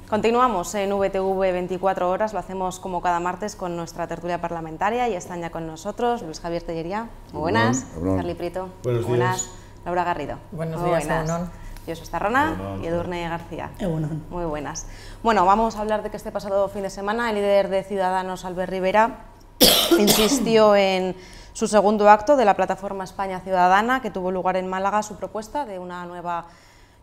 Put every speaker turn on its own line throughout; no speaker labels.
Continuamos en VTV 24 horas, lo hacemos como cada martes con nuestra tertulia parlamentaria y están ya con nosotros Luis Javier Tellería, muy buenas, Carli Prieto,
buenos
muy buenas, Laura Garrido,
buenos
muy
días,
buenas, Josu Estarrona y Edurne García, muy buenas. Bueno, vamos a hablar de que este pasado fin de semana el líder de Ciudadanos, Albert Rivera, insistió en su segundo acto de la plataforma España Ciudadana, que tuvo lugar en Málaga, su propuesta de una nueva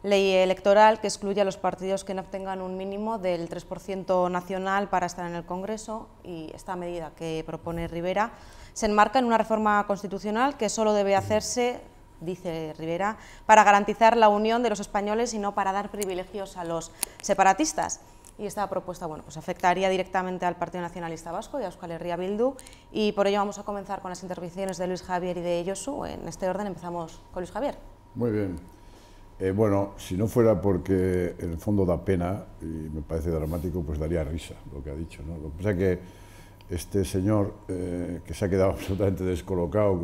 ley electoral que excluye a los partidos que no obtengan un mínimo del 3% nacional para estar en el Congreso, y esta medida que propone Rivera se enmarca en una reforma constitucional que solo debe hacerse, dice Rivera, para garantizar la unión de los españoles y no para dar privilegios a los separatistas. Y esta propuesta, bueno, pues afectaría directamente al Partido Nacionalista Vasco y a Euskal Herria Bildu, y por ello vamos a comenzar con las intervenciones de Luis Javier y de Josu. En este orden empezamos con Luis Javier.
Muy bien. Bueno, si no fuera porque en el fondo da pena y me parece dramático, pues daría risa lo que ha dicho, ¿no? Lo que pasa es que este señor, que se ha quedado absolutamente descolocado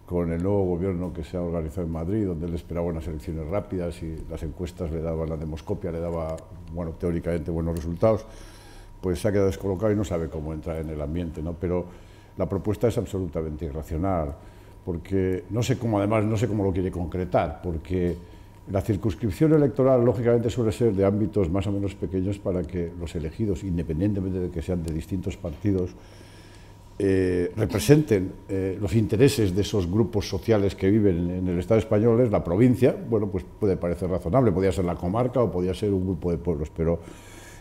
con el nuevo gobierno que se ha organizado en Madrid, donde él esperaba unas elecciones rápidas y las encuestas le daban, la demoscopia le daba, bueno, teóricamente buenos resultados, pues se ha quedado descolocado y no sabe cómo entrar en el ambiente, ¿no? Pero la propuesta es absolutamente irracional, porque no sé cómo, además, no sé cómo lo quiere concretar, porque la circunscripción electoral, lógicamente, suele ser de ámbitos más o menos pequeños para que los elegidos, independientemente de que sean de distintos partidos, representen los intereses de esos grupos sociales que viven en el Estado español. Es la provincia, bueno, pues puede parecer razonable, podría ser la comarca o podría ser un grupo de pueblos, pero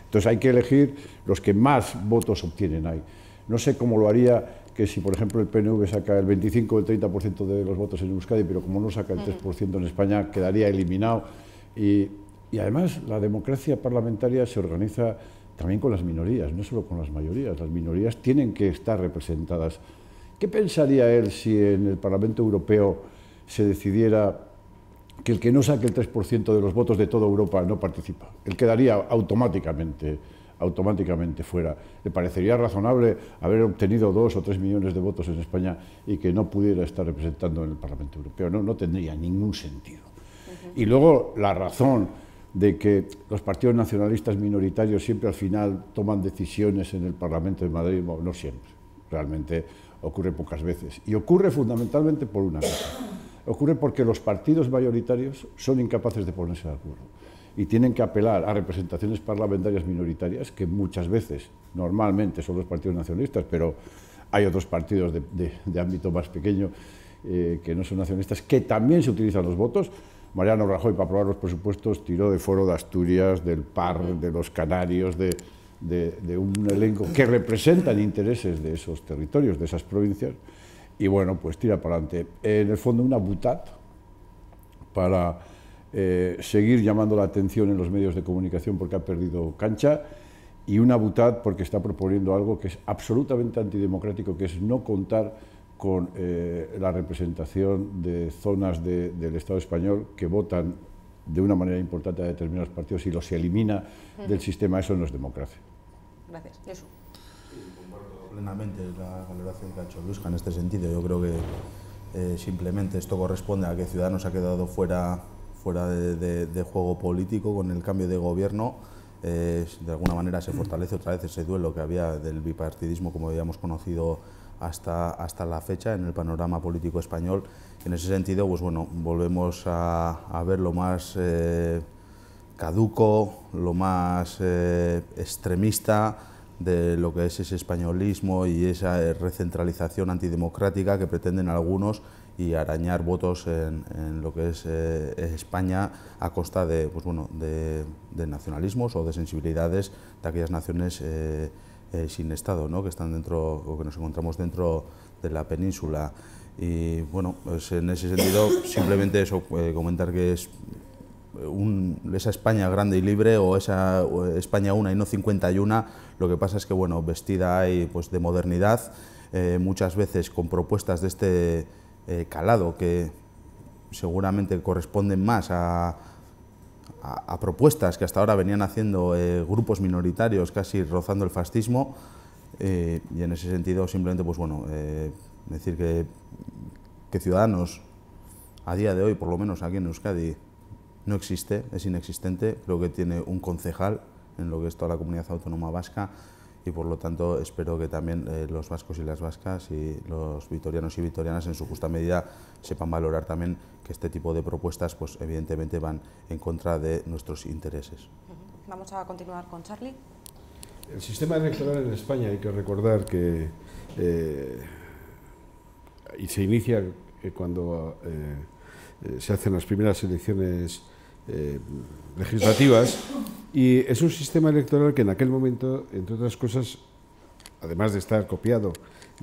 entonces hay que elegir los que más votos obtienen ahí. No sé cómo lo haría, que si, por ejemplo, el PNV saca el 25 o el 30% de los votos en Euskadi, pero como no saca el 3% en España, quedaría eliminado. Y además, la democracia parlamentaria se organiza también con las minorías, no solo con las mayorías. Las minorías tienen que estar representadas. ¿Qué pensaría él si en el Parlamento Europeo se decidiera que el que no saque el 3% de los votos de toda Europa no participa? Él quedaría automáticamente fuera. ¿Le parecería razonable haber obtenido 2 o 3 millones de votos en España y que no pudiera estar representando en el Parlamento Europeo? No tendría ningún sentido. Y luego la razón de que los partidos nacionalistas minoritarios siempre al final toman decisiones en el Parlamento de Madrid, bueno, no siempre, realmente ocurre pocas veces. Y ocurre fundamentalmente por una cosa. Ocurre porque los partidos mayoritarios son incapaces de ponerse de acuerdo y tienen que apelar a representaciones parlamentarias minoritarias, que muchas veces, normalmente, son los partidos nacionalistas, pero hay otros partidos de ámbito más pequeño que no son nacionalistas, que también se utilizan los votos. Mariano Rajoy, para aprobar los presupuestos, tiró de Foro de Asturias, del PAR, de los Canarios, de un elenco que representan intereses de esos territorios, de esas provincias, y bueno, pues tira para adelante. En el fondo, una butad para seguir llamando la atención en los medios de comunicación porque ha perdido cancha, y una butad porque está proponiendo algo que es absolutamente antidemocrático, que es no contar con la representación de zonas del Estado español que votan de una manera importante a determinados partidos y los elimina del sistema. Eso no es democracia.
Gracias. Josu.
Comparto plenamente la valoración que ha hecho Luis en este sentido. Yo creo que simplemente esto corresponde a que Ciudadanos ha quedado fuera de juego político con el cambio de gobierno. De alguna manera se fortalece otra vez ese duelo que había del bipartidismo, como habíamos conocido hasta la fecha en el panorama político español. En ese sentido, pues bueno, volvemos a ver lo más caduco, lo más extremista de lo que es ese españolismo y esa recentralización antidemocrática que pretenden algunos, y arañar votos en lo que es España a costa de, pues bueno, de nacionalismos o de sensibilidades de aquellas naciones sin Estado, ¿no?, que están dentro, o que nos encontramos dentro de la península. Y bueno, pues en ese sentido, simplemente eso, comentar que es esa España grande y libre, o esa España una y no 51, lo que pasa es que, bueno, vestida ahí pues de modernidad, muchas veces con propuestas de este calado que seguramente corresponden más a propuestas que hasta ahora venían haciendo grupos minoritarios, casi rozando el fascismo, y en ese sentido simplemente, pues bueno, decir que Ciudadanos a día de hoy, por lo menos aquí en Euskadi, no existe, es inexistente. Creo que tiene un concejal en lo que es toda la comunidad autónoma vasca, y por lo tanto espero que también los vascos y las vascas y los vitorianos y vitorianas en su justa medida sepan valorar también que este tipo de propuestas pues evidentemente van en contra de nuestros intereses.
Vamos a continuar con Charlie.
El sistema electoral en España, hay que recordar que y se inicia cuando se hacen las primeras elecciones legislativas, y es un sistema electoral que en aquel momento, entre otras cosas, además de estar copiado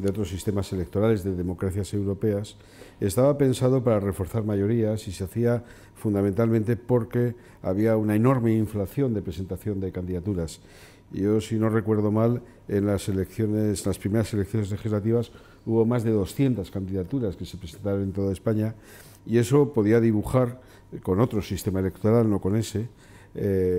de otros sistemas electorales de democracias europeas, estaba pensado para reforzar mayorías y se hacía fundamentalmente porque había una enorme inflación de presentación de candidaturas. Yo, si no recuerdo mal, en las primeras elecciones legislativas hubo más de 200 candidaturas que se presentaron en toda España, y eso podía dibujar, con otro sistema electoral, no con ese,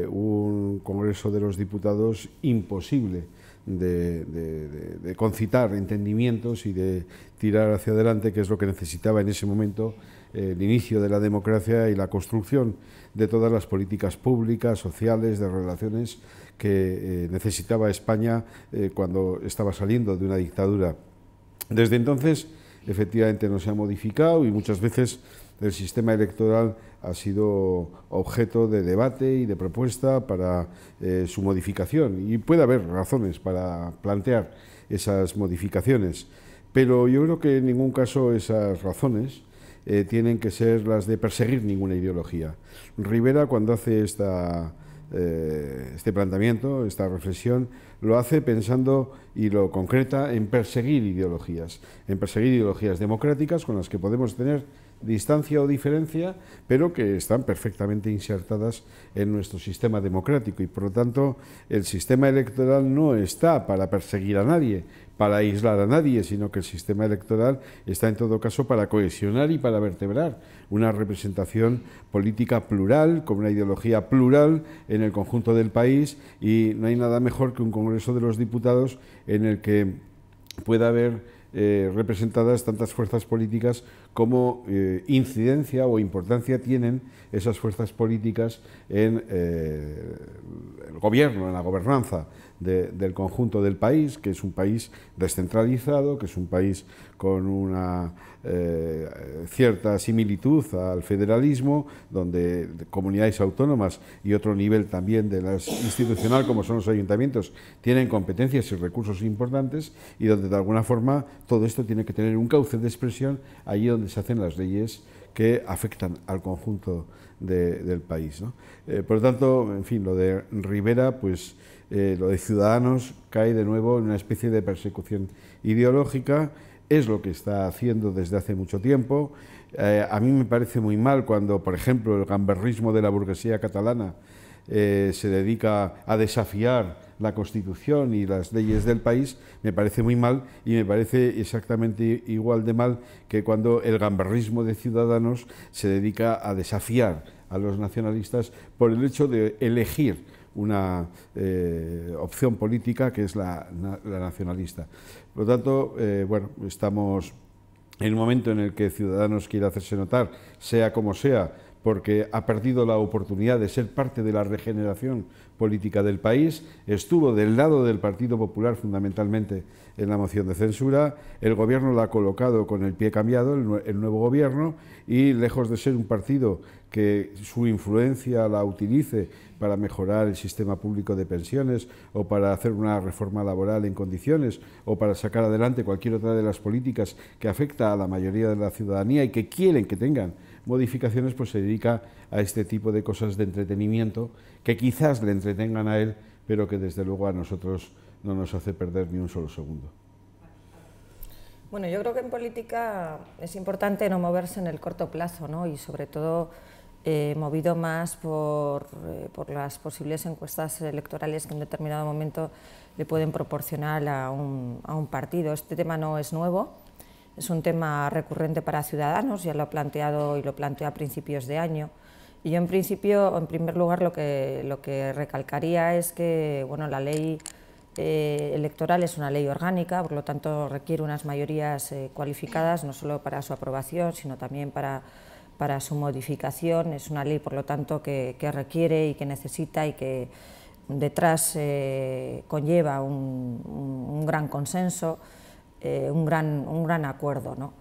un Congreso de los Diputados imposible de concitar entendimientos y de tirar hacia adelante, que es lo que necesitaba en ese momento el inicio de la democracia y la construcción de todas las políticas públicas, sociales, de relaciones que necesitaba España cuando estaba saliendo de una dictadura. Desde entonces, efectivamente, no se ha modificado, y muchas veces el sistema electoral ha sido objeto de debate y de propuesta para su modificación, y puede haber razones para plantear esas modificaciones, pero yo creo que en ningún caso esas razones tienen que ser las de perseguir ninguna ideología. Rivera, cuando hace este planteamiento, esta reflexión, lo hace pensando y lo concreta en perseguir ideologías democráticas con las que podemos tener distancia o diferencia, pero que están perfectamente insertadas en nuestro sistema democrático, y por lo tanto el sistema electoral no está para perseguir a nadie, para aislar a nadie, sino que el sistema electoral está en todo caso para cohesionar y para vertebrar una representación política plural, con una ideología plural en el conjunto del país, y no hay nada mejor que un Congreso de los Diputados en el que pueda haber representadas tantas fuerzas políticas como incidencia o importancia tienen esas fuerzas políticas en el gobierno, en la gobernanza del conjunto del país, que es un país descentralizado, que es un país con una cierta similitud al federalismo, donde comunidades autónomas y otro nivel también de las institucional, como son los ayuntamientos, tienen competencias y recursos importantes, y donde de alguna forma todo esto tiene que tener un cauce de expresión allí donde se hacen las leyes que afectan al conjunto del país, ¿no? Por lo tanto, en fin, lo de Rivera, pues lo de Ciudadanos cae de nuevo en una especie de persecución ideológica. Es lo que está haciendo desde hace mucho tiempo. A mí me parece muy mal cuando, por ejemplo, el gamberrismo de la burguesía catalana se dedica a desafiar la Constitución y las leyes del país. Me parece muy mal, y me parece exactamente igual de mal que cuando el gamberrismo de Ciudadanos se dedica a desafiar a los nacionalistas por el hecho de elegir una opción política que es la nacionalista. Por lo tanto, bueno, estamos en un momento en el que Ciudadanos quiere hacerse notar, sea como sea, porque ha perdido la oportunidad de ser parte de la regeneración política del país. Estuvo del lado del Partido Popular fundamentalmente en la moción de censura. El gobierno la ha colocado con el pie cambiado, el nuevo gobierno, y lejos de ser un partido que su influencia la utilice para mejorar el sistema público de pensiones, o para hacer una reforma laboral en condiciones, o para sacar adelante cualquier otra de las políticas que afecta a la mayoría de la ciudadanía y que quieren que tengan modificaciones, pues se dedica a este tipo de cosas de entretenimiento que quizás le entretengan a él, pero que desde luego a nosotros no nos hace perder ni un solo segundo.
Bueno, yo creo que en política es importante no moverse en el corto plazo, ¿no? Y sobre todo movido más por las posibles encuestas electorales que en determinado momento le pueden proporcionar a un partido. Este tema no es nuevo. Es un tema recurrente para Ciudadanos, ya lo ha planteado y lo planteó a principios de año. Y yo en principio, en primer lugar, lo que recalcaría es que bueno, la ley electoral es una ley orgánica, por lo tanto requiere unas mayorías cualificadas, no solo para su aprobación, sino también para su modificación. Es una ley, por lo tanto, que requiere y que necesita y que detrás conlleva un gran consenso, un gran acuerdo, ¿no?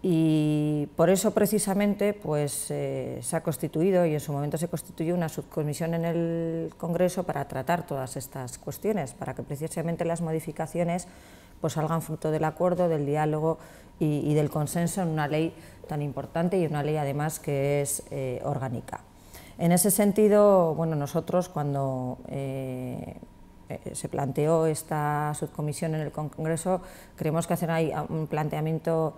Y por eso precisamente pues, se ha constituido, y en su momento se constituyó, una subcomisión en el Congreso para tratar todas estas cuestiones, para que precisamente las modificaciones pues, salgan fruto del acuerdo, del diálogo y del consenso en una ley tan importante y una ley además que es orgánica. En ese sentido, bueno, nosotros cuando se planteó esta subcomisión en el Congreso, creemos que hacer ahí un planteamiento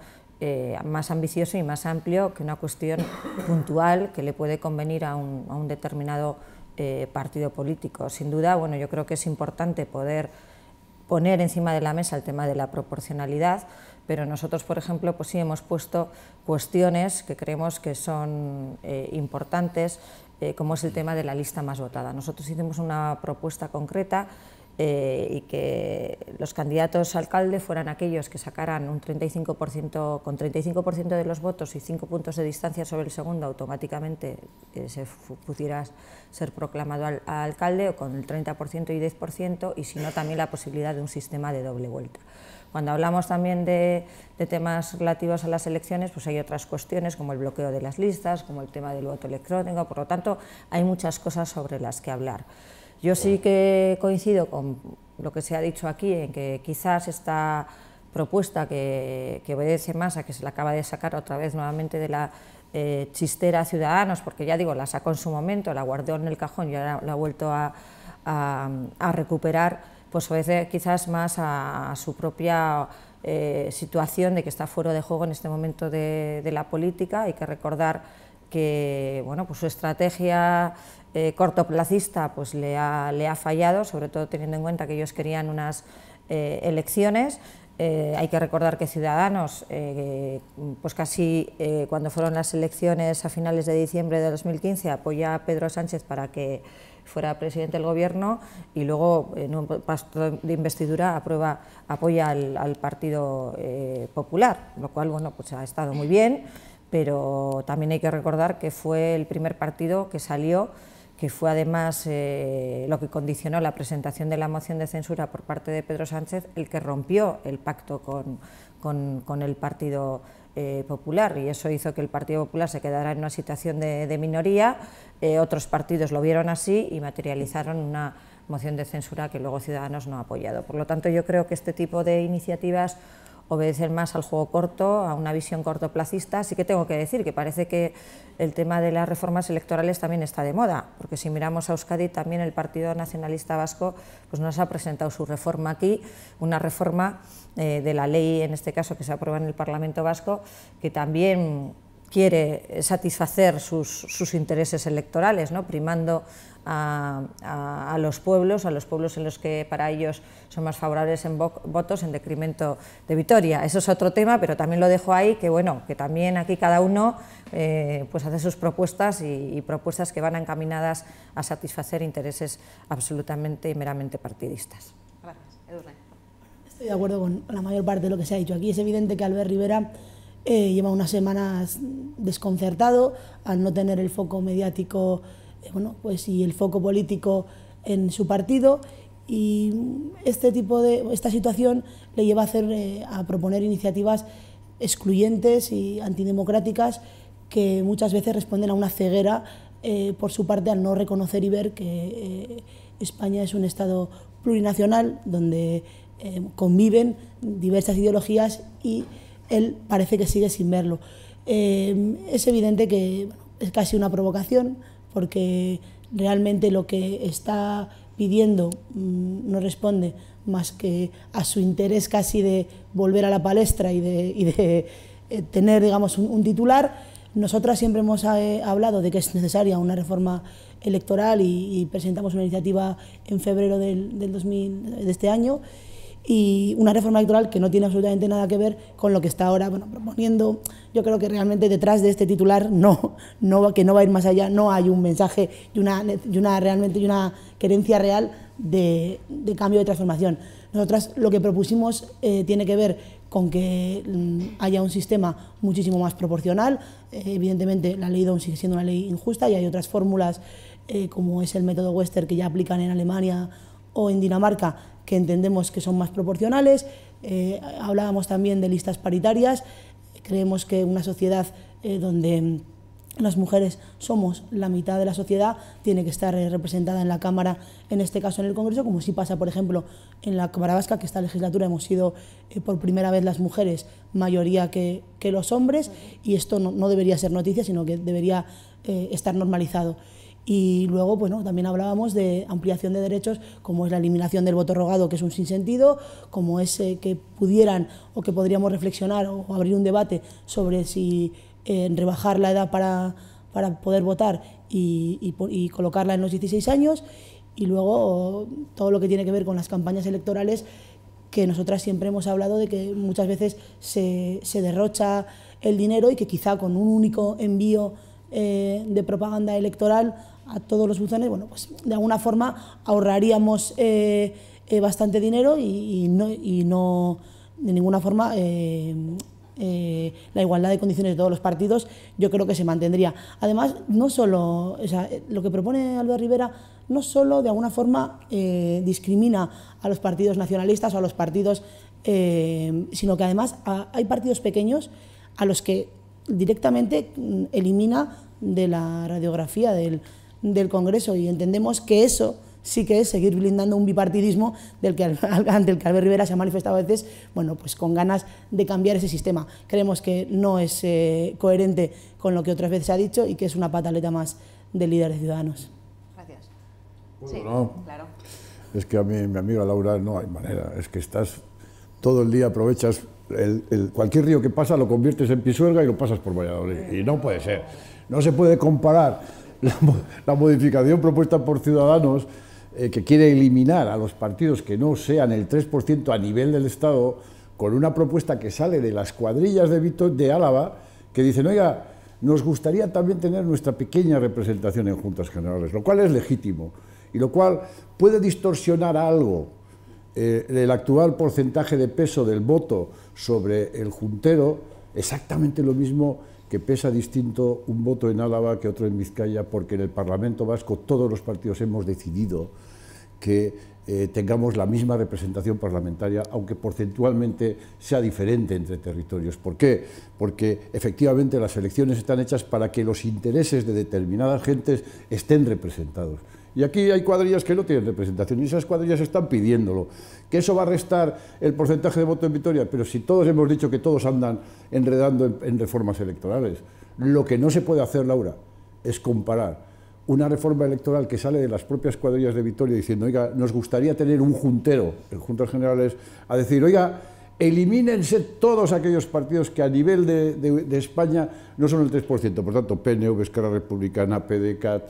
más ambicioso y más amplio que una cuestión puntual que le puede convenir a un determinado partido político. Sin duda, bueno, yo creo que es importante poder poner encima de la mesa el tema de la proporcionalidad, pero nosotros, por ejemplo, pues sí hemos puesto cuestiones que creemos que son importantes, como es el tema de la lista más votada. Nosotros hicimos una propuesta concreta y que los candidatos a alcalde fueran aquellos que sacaran un 35%, con 35% de los votos y 5 puntos de distancia sobre el segundo, automáticamente se pudiera ser proclamado alcalde, o con el 30% y 10%, y si no, también la posibilidad de un sistema de doble vuelta. Cuando hablamos también de temas relativos a las elecciones, pues hay otras cuestiones como el bloqueo de las listas, como el tema del voto electrónico, por lo tanto hay muchas cosas sobre las que hablar. Yo sí que coincido con lo que se ha dicho aquí, en que quizás esta propuesta que obedece más a que se la acaba de sacar otra vez nuevamente de la chistera a Ciudadanos, porque ya digo, la sacó en su momento, la guardó en el cajón y ahora la ha vuelto a recuperar, pues obedece quizás más a su propia situación de que está fuera de juego en este momento de la política. Hay que recordar que bueno, pues su estrategia cortoplacista pues le ha fallado, sobre todo teniendo en cuenta que ellos querían unas elecciones. Hay que recordar que Ciudadanos, pues casi cuando fueron las elecciones a finales de diciembre de 2015, apoya a Pedro Sánchez para que fuera presidente del gobierno, y luego en un pacto de investidura apoya al Partido Popular, lo cual bueno, pues ha estado muy bien, pero también hay que recordar que fue el primer partido que salió, que fue además lo que condicionó la presentación de la moción de censura por parte de Pedro Sánchez, el que rompió el pacto con el Partido Popular, y eso hizo que el Partido Popular se quedara en una situación de minoría. Otros partidos lo vieron así y materializaron una moción de censura que luego Ciudadanos no ha apoyado. Por lo tanto, yo creo que este tipo de iniciativas obedecen más al juego corto, a una visión cortoplacista. Sí que tengo que decir que parece que el tema de las reformas electorales también está de moda, porque si miramos a Euskadi, también el Partido Nacionalista Vasco pues nos ha presentado su reforma aquí, una reforma de la ley, en este caso, que se aprueba en el Parlamento Vasco, que también quiere satisfacer sus intereses electorales, ¿no? Primando a los pueblos en los que para ellos son más favorables en votos, en detrimento de Vitoria. Eso es otro tema, pero también lo dejo ahí, que bueno, que también aquí cada uno pues hace sus propuestas y propuestas que van encaminadas a satisfacer intereses absolutamente y meramente partidistas.
Gracias. Edurne.
Estoy de acuerdo con la mayor parte de lo que se ha dicho aquí. Es evidente que Albert Rivera lleva unas semanas desconcertado al no tener el foco mediático bueno, pues, y el foco político en su partido, y esta situación le lleva a proponer iniciativas excluyentes y antidemocráticas que muchas veces responden a una ceguera por su parte al no reconocer y ver que España es un Estado plurinacional donde conviven diversas ideologías, y él parece que sigue sin verlo. Es evidente que bueno, es casi una provocación, porque realmente lo que está pidiendo no responde más que a su interés casi de volver a la palestra y de tener, digamos, un titular. Nosotras siempre hemos hablado de que es necesaria una reforma electoral y presentamos una iniciativa en febrero de este año, y una reforma electoral que no tiene absolutamente nada que ver con lo que está ahora bueno, proponiendo. Yo creo que realmente detrás de este titular que no va a ir más allá, no hay un mensaje y una querencia real de cambio, de transformación. Nosotras lo que propusimos tiene que ver con que haya un sistema muchísimo más proporcional. Evidentemente la ley DOM sigue siendo una ley injusta y hay otras fórmulas como es el método Western que ya aplican en Alemania o en Dinamarca, que entendemos que son más proporcionales. Hablábamos también de listas paritarias. Creemos que una sociedad donde las mujeres somos la mitad de la sociedad tiene que estar representada en la Cámara, en este caso en el Congreso, como sí pasa, por ejemplo, en la Cámara Vasca, que esta legislatura hemos sido por primera vez las mujeres mayoría que los hombres, y esto no debería ser noticia, sino que debería estar normalizado. Y luego, bueno, también hablábamos de ampliación de derechos, como es la eliminación del voto rogado, que es un sinsentido, como es que pudieran o que podríamos reflexionar o abrir un debate sobre si rebajar la edad para poder votar y colocarla en los 16 años, y luego todo lo que tiene que ver con las campañas electorales, que nosotras siempre hemos hablado de que muchas veces se derrocha el dinero y que quizá con un único envío de propaganda electoral a todos los buzones, bueno, pues de alguna forma ahorraríamos bastante dinero y no de ninguna forma la igualdad de condiciones de todos los partidos yo creo que se mantendría. Además, no solo, o sea, lo que propone Albert Rivera no solo de alguna forma discrimina a los partidos nacionalistas o a los partidos, sino que además hay partidos pequeños a los que directamente elimina de la radiografía del Congreso, y entendemos que eso sí que es seguir blindando un bipartidismo ante el que Albert Rivera se ha manifestado a veces, bueno, pues con ganas de cambiar ese sistema. Creemos que no es coherente con lo que otras veces se ha dicho y que es una pataleta más del líder de Ciudadanos.
Gracias.
Bueno,
sí,
no,
claro.
Es que a mí, mi amiga Laura, no hay manera. Es que estás todo el día, aprovechas cualquier río que pasa, lo conviertes en Pisuerga y lo pasas por Valladolid. Y no puede ser. No se puede comparar la modificación propuesta por Ciudadanos, que quiere eliminar a los partidos que no sean el 3% a nivel del Estado, con una propuesta que sale de las cuadrillas de Álava, que dicen, oiga, nos gustaría también tener nuestra pequeña representación en Juntas Generales, lo cual es legítimo, y lo cual puede distorsionar algo el actual porcentaje de peso del voto sobre el juntero, exactamente lo mismo que pesa distinto un voto en Álava que otro en Vizcaya, porque en el Parlamento Vasco todos los partidos hemos decidido que tengamos la misma representación parlamentaria, aunque porcentualmente sea diferente entre territorios. ¿Por qué? Porque efectivamente las elecciones están hechas para que los intereses de determinadas gentes estén representados. Y aquí hay cuadrillas que no tienen representación, y esas cuadrillas están pidiéndolo. ¿Que eso va a restar el porcentaje de voto en Vitoria? Pero si todos hemos dicho que todos andan enredando en reformas electorales. Lo que no se puede hacer, Laura, es comparar una reforma electoral que sale de las propias cuadrillas de Vitoria diciendo, oiga, nos gustaría tener un juntero en Juntas Generales, a decir, oiga, elimínense todos aquellos partidos que a nivel de España no son el 3%, por tanto, PNV, Esquerra Republicana, PDeCAT,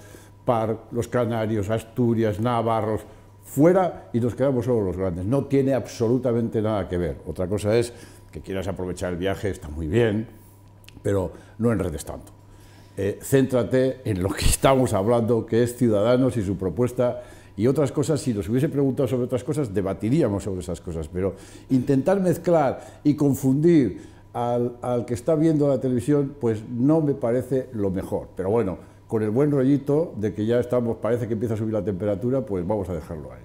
PAR, los Canarios, Asturias, Navarros, fuera, y nos quedamos solo los grandes. No tiene absolutamente nada que ver. Otra cosa es que quieras aprovechar el viaje, está muy bien, pero no enredes tanto. Céntrate en lo que estamos hablando, que es Ciudadanos y su propuesta, y otras cosas. Si nos hubiese preguntado sobre otras cosas, debatiríamos sobre esas cosas, pero intentar mezclar y confundir al que está viendo la televisión, pues no me parece lo mejor. Pero bueno, con el buen rollito de que ya estamos, parece que empieza a subir la temperatura, pues vamos a dejarlo ahí.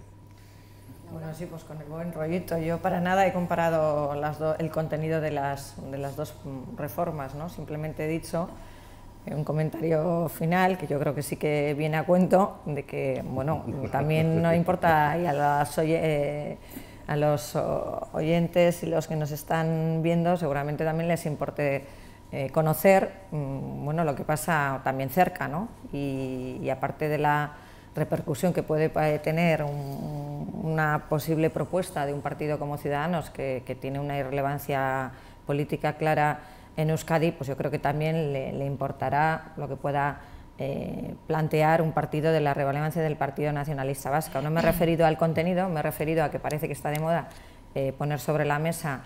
Bueno, sí, pues con el buen rollito. Yo para nada he comparado el contenido de las dos reformas, ¿no? Simplemente he dicho un comentario final, que yo creo que sí que viene a cuento, de que, bueno, también no importa, y a los oyentes y los que nos están viendo seguramente también les importe conocer, bueno, lo que pasa también cerca, ¿no? Y aparte de la repercusión que puede tener una posible propuesta de un partido como Ciudadanos, que tiene una irrelevancia política clara en Euskadi, pues yo creo que también le importará lo que pueda plantear un partido de la relevancia del Partido Nacionalista Vasco. No me he referido al contenido, me he referido a que parece que está de moda poner sobre la mesa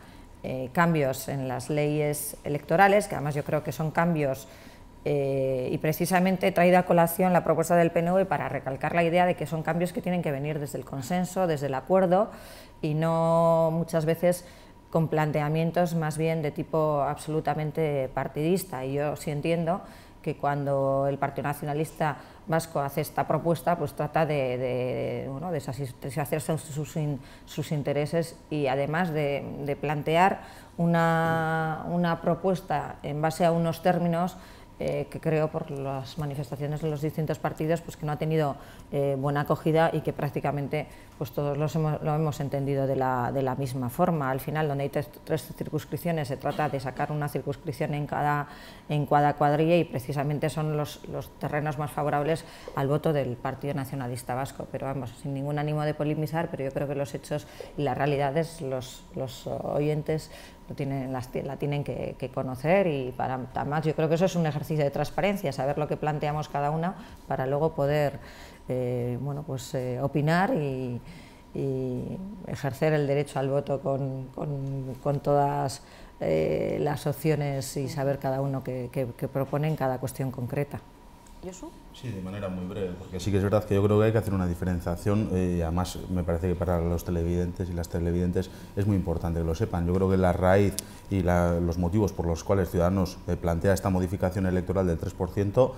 cambios en las leyes electorales, que además yo creo que son cambios, y precisamente he traído a colación la propuesta del PNV para recalcar la idea de que son cambios que tienen que venir desde el consenso, desde el acuerdo, y no muchas veces con planteamientos más bien de tipo absolutamente partidista. Y yo sí entiendo que cuando el Partido Nacionalista Vasco hace esta propuesta, pues trata de satisfacer sus intereses y además de plantear una propuesta en base a unos términos que creo, por las manifestaciones de los distintos partidos, pues que no ha tenido buena acogida y que prácticamente pues todos lo hemos entendido de la misma forma. Al final, donde hay tres circunscripciones, se trata de sacar una circunscripción en cada cuadrilla y precisamente son los terrenos más favorables al voto del Partido Nacionalista Vasco. Pero vamos, sin ningún ánimo de polemizar, pero yo creo que los hechos y las realidades los oyentes la tienen que conocer, y además yo creo que eso es un ejercicio de transparencia, saber lo que planteamos cada una para luego poder opinar y ejercer el derecho al voto con todas las opciones y saber cada uno qué propone en cada cuestión concreta.
¿Yosu?
Sí, de manera muy breve, porque sí que es verdad que yo creo que hay que hacer una diferenciación y además me parece que para los televidentes y las televidentes es muy importante que lo sepan. Yo creo que la raíz y los motivos por los cuales Ciudadanos plantea esta modificación electoral del 3%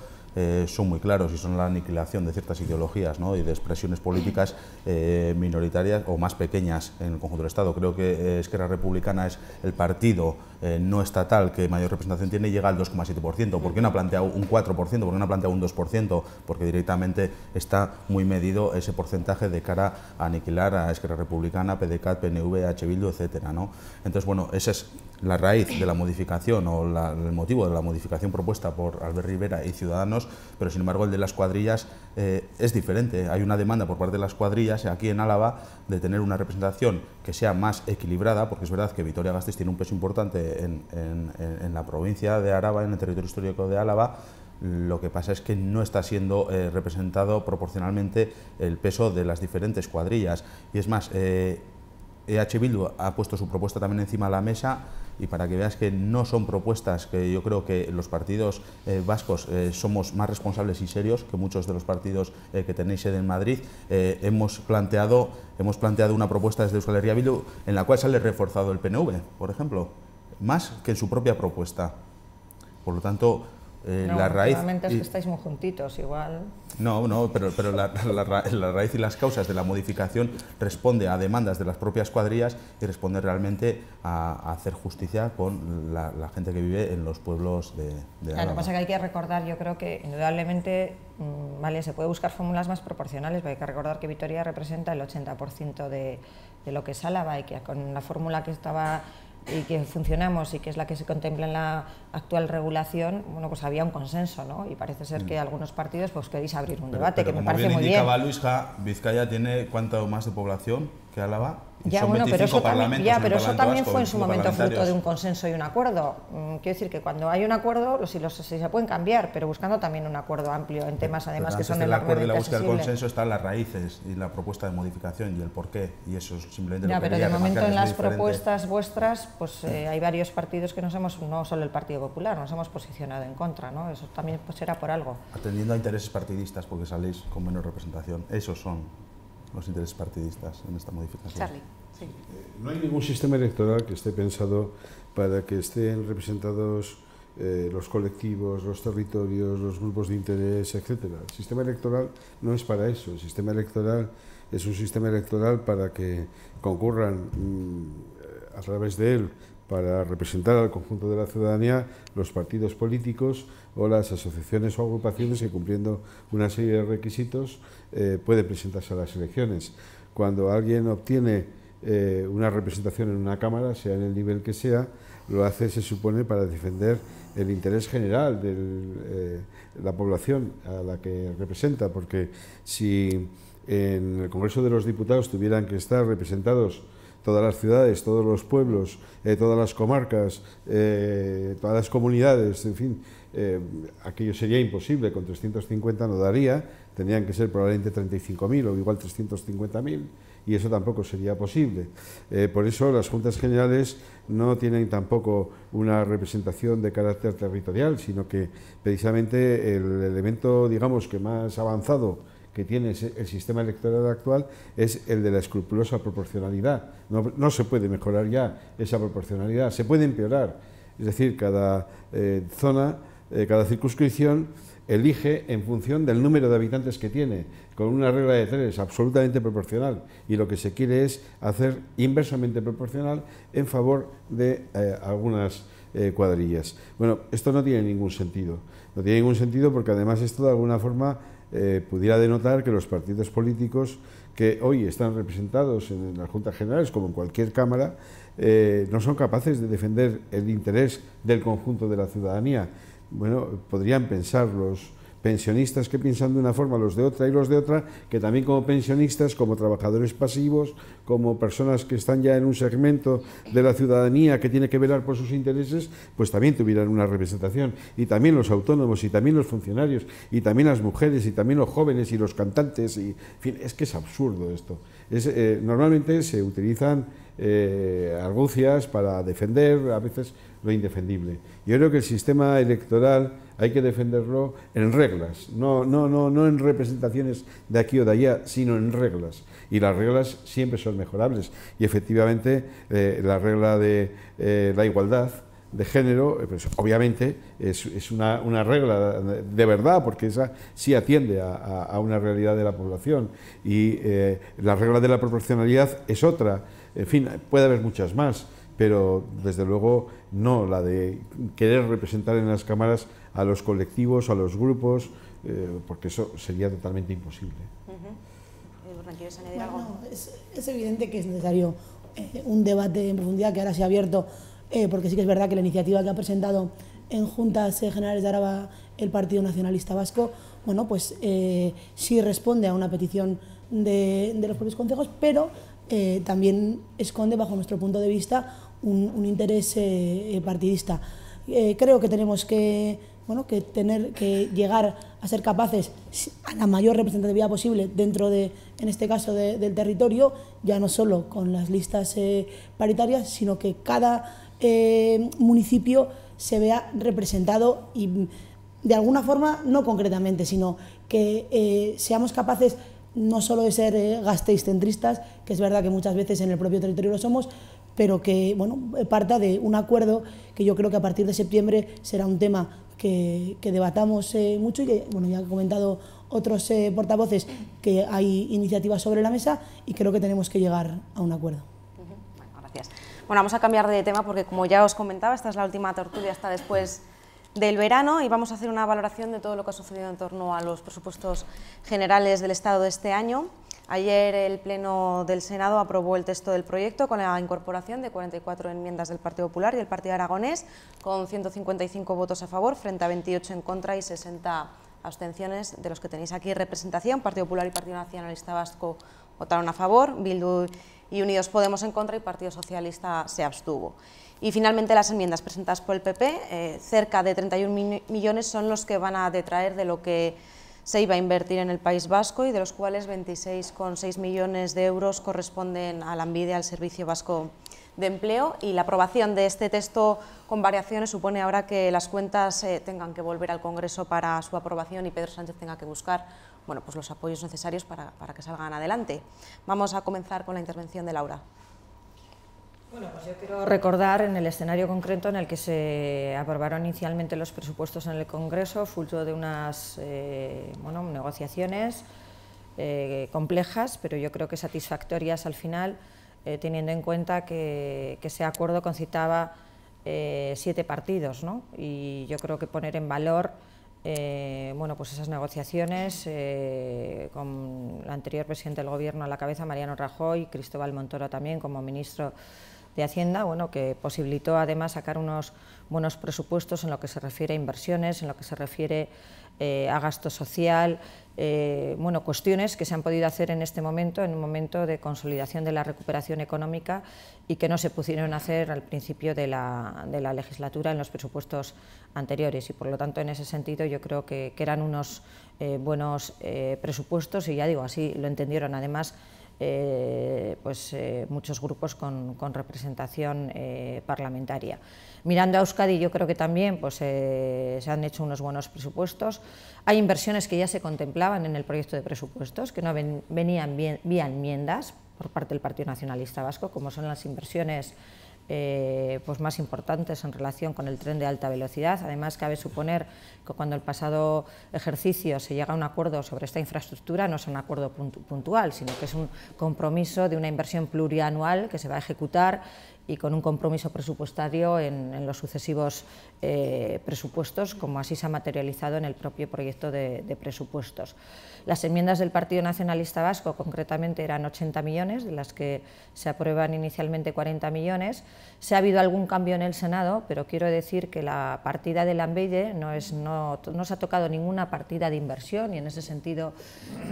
son muy claros y son la aniquilación de ciertas ideologías, ¿no?, y de expresiones políticas minoritarias o más pequeñas en el conjunto del Estado. Creo que Esquerra Republicana es el partido no estatal que mayor representación tiene y llega al 2,7%. ¿Por qué no ha planteado un 4%? ¿Por qué no ha planteado un 2%? Porque directamente está muy medido ese porcentaje de cara a aniquilar a Esquerra Republicana, PDeCAT, PNV, H. Bildu, etcétera, ¿no? Entonces, bueno, esa es la raíz de la modificación o el motivo de la modificación propuesta por Albert Rivera y Ciudadanos, pero sin embargo el de las cuadrillas es diferente. Hay una demanda por parte de las cuadrillas aquí en Álava de tener una representación que sea más equilibrada, porque es verdad que Vitoria-Gasteiz tiene un peso importante en la provincia de Araba, en el territorio histórico de Álava. Lo que pasa es que no está siendo representado proporcionalmente el peso de las diferentes cuadrillas. Y es más, EH Bildu ha puesto su propuesta también encima de la mesa, y para que veas que no son propuestas que yo creo que los partidos vascos somos más responsables y serios que muchos de los partidos que tenéis sede en Madrid, hemos planteado una propuesta desde Euskal Herria Bildu en la cual sale reforzado el PNV, por ejemplo, más que en su propia propuesta. Por lo tanto, la raíz...
es que estáis muy juntitos, igual...
No, pero la raíz y las causas de la modificación responde a demandas de las propias cuadrillas y responde realmente a hacer justicia con la gente que vive en los pueblos de Álava.
Lo que pasa es que hay que recordar, yo creo que indudablemente, vale, se puede buscar fórmulas más proporcionales, pero hay que recordar que Vitoria representa el 80% de lo que es Álava, y que con la fórmula que estaba y que funcionamos y que es la que se contempla en la actual regulación, bueno, pues había un consenso, ¿no? Y parece ser que algunos partidos pues queréis abrir un debate, que me parece muy bien.
Como bien indicaba Luisja, Vizcaya tiene ¿cuánto más de población que Álava?
Ya, bueno, pero eso también fue en su momento fruto de un consenso y un acuerdo. Quiero decir que cuando hay un acuerdo, si se pueden cambiar, pero buscando también un acuerdo amplio en temas además que son enormemente
acuerdo y la búsqueda del
accesibles.
consenso están las raíces y la propuesta de modificación y el porqué, y eso es simplemente
ya,
lo que
pero de momento en las
diferente.
propuestas vuestras, pues hay varios partidos que no solo el Partido Popular, nos hemos posicionado en contra, ¿no? Eso también pues será por algo.
Atendiendo a intereses partidistas, porque saléis con menos representación. Esos son los intereses partidistas en esta modificación.
Charlie, sí.
No hay ningún sistema electoral que esté pensado para que estén representados los colectivos, los territorios, los grupos de interés, etc. El sistema electoral no es para eso. El sistema electoral es un sistema electoral para que concurran a través de él, para representar al conjunto de la ciudadanía, los partidos políticos o las asociaciones o agrupaciones que, cumpliendo una serie de requisitos, puede presentarse a las elecciones. Cuando alguien obtiene una representación en una Cámara, sea en el nivel que sea, lo hace, se supone, para defender el interés general de la población a la que representa, porque si en el Congreso de los Diputados tuvieran que estar representados todas las ciudades, todos los pueblos, todas las comarcas, todas las comunidades, en fin, aquello sería imposible. Con 350 no daría, tendrían que ser probablemente 35.000 o igual 350.000, y eso tampoco sería posible. Por eso las Juntas Generales no tienen tampoco una representación de carácter territorial, sino que precisamente el elemento, digamos, que más avanzado que tiene el sistema electoral actual es el de la escrupulosa proporcionalidad. No se puede mejorar ya esa proporcionalidad, se puede empeorar. Es decir, cada zona cada circunscripción elige en función del número de habitantes que tiene, con una regla de 3 absolutamente proporcional, y lo que se quiere es hacer inversamente proporcional en favor de algunas cuadrillas. Bueno, esto no tiene ningún sentido. No tiene ningún sentido porque además esto de alguna forma pudiera denotar que los partidos políticos que hoy están representados en las Juntas Generales, como en cualquier Cámara, no son capaces de defender el interés del conjunto de la ciudadanía. Bueno, podrían pensar los pensionistas que piensan de una forma, los de otra y los de otra, que también como pensionistas, como trabajadores pasivos, como personas que están ya en un segmento de la ciudadanía que tiene que velar por sus intereses, pues también tuvieran una representación. Y también los autónomos, y también los funcionarios, y también las mujeres, y también los jóvenes, y los cantantes, y en fin, es que es absurdo esto. Normalmente se utilizan argucias para defender a veces lo indefendible. Yo creo que el sistema electoral hay que defenderlo en reglas, no en representaciones de aquí o de allá, sino en reglas. Y las reglas siempre son mejorables. Y efectivamente la regla de la igualdad de género, pues obviamente es una regla de verdad, porque esa sí atiende a una realidad de la población. Y la regla de la proporcionalidad es otra. En fin, puede haber muchas más, pero desde luego no la de querer representar en las cámaras a los colectivos, a los grupos, porque eso sería totalmente imposible.
¿Quieres añadir algo?
No, es evidente que es necesario un debate en profundidad que ahora se ha abierto, porque sí que es verdad que la iniciativa que ha presentado en Juntas Generales de Araba el Partido Nacionalista Vasco, bueno, pues sí responde a una petición de los propios concejos, pero también esconde, bajo nuestro punto de vista, un interés partidista. Creo que tenemos que llegar a ser capaces a la mayor representatividad posible dentro de, en este caso, del territorio, ya no solo con las listas paritarias, sino que cada municipio se vea representado y de alguna forma, no concretamente, sino que seamos capaces no solo de ser gasteizcentristas, que es verdad que muchas veces en el propio territorio lo somos, pero que parta de un acuerdo que yo creo que a partir de septiembre será un tema que debatamos mucho y que ya han comentado otros portavoces que hay iniciativas sobre la mesa y creo que tenemos que llegar a un acuerdo.
Bueno, gracias. Bueno, vamos a cambiar de tema porque, como ya os comentaba, esta es la última tertulia hasta después del verano y vamos a hacer una valoración de todo lo que ha sucedido en torno a los presupuestos generales del Estado de este año. Ayer el Pleno del Senado aprobó el texto del proyecto con la incorporación de 44 enmiendas del Partido Popular y el Partido Aragonés, con 155 votos a favor frente a 28 en contra y 60 abstenciones, de los que tenéis aquí representación. Partido Popular y Partido Nacionalista Vasco votaron a favor, Bildu y Unidos Podemos en contra y Partido Socialista se abstuvo. Y finalmente las enmiendas presentadas por el PP, cerca de 31 millones son los que van a detraer de lo que se iba a invertir en el País Vasco y de los cuales 26,6 millones de euros corresponden a Lanbide, al Servicio Vasco de Empleo, y la aprobación de este texto con variaciones supone ahora que las cuentas tengan que volver al Congreso para su aprobación y Pedro Sánchez tenga que buscar pues los apoyos necesarios para que salgan adelante. Vamos a comenzar con la intervención de Laura.
Bueno, pues yo quiero recordar en el escenario concreto en el que se aprobaron inicialmente los presupuestos en el Congreso, fruto de unas negociaciones complejas, pero yo creo que satisfactorias al final, teniendo en cuenta que ese acuerdo concitaba 7 partidos, ¿no? Y yo creo que poner en valor pues esas negociaciones con el anterior presidente del Gobierno a la cabeza, Mariano Rajoy, Cristóbal Montoro también como ministro de Hacienda, que posibilitó además sacar unos buenos presupuestos en lo que se refiere a inversiones, en lo que se refiere a gasto social, cuestiones que se han podido hacer en este momento, en un momento de consolidación de la recuperación económica y que no se pudieron hacer al principio de la legislatura en los presupuestos anteriores, y por lo tanto en ese sentido yo creo que eran unos buenos presupuestos, y ya digo, así lo entendieron además muchos grupos con representación parlamentaria. Mirando a Euskadi, yo creo que también se han hecho unos buenos presupuestos. Hay inversiones que ya se contemplaban en el proyecto de presupuestos, que no venían vía enmiendas por parte del Partido Nacionalista Vasco, como son las inversiones pues más importantes en relación con el tren de alta velocidad. Además, cabe suponer que cuando el pasado ejercicio se llega a un acuerdo sobre esta infraestructura, no es un acuerdo puntual, sino que es un compromiso de una inversión plurianual que se va a ejecutar y con un compromiso presupuestario en los sucesivos presupuestos, como así se ha materializado en el propio proyecto de presupuestos. Las enmiendas del Partido Nacionalista Vasco concretamente eran 80 millones, de las que se aprueban inicialmente 40 millones. Se ha habido algún cambio en el Senado, pero quiero decir que la partida de Lanbide no se ha tocado ninguna partida de inversión y en ese sentido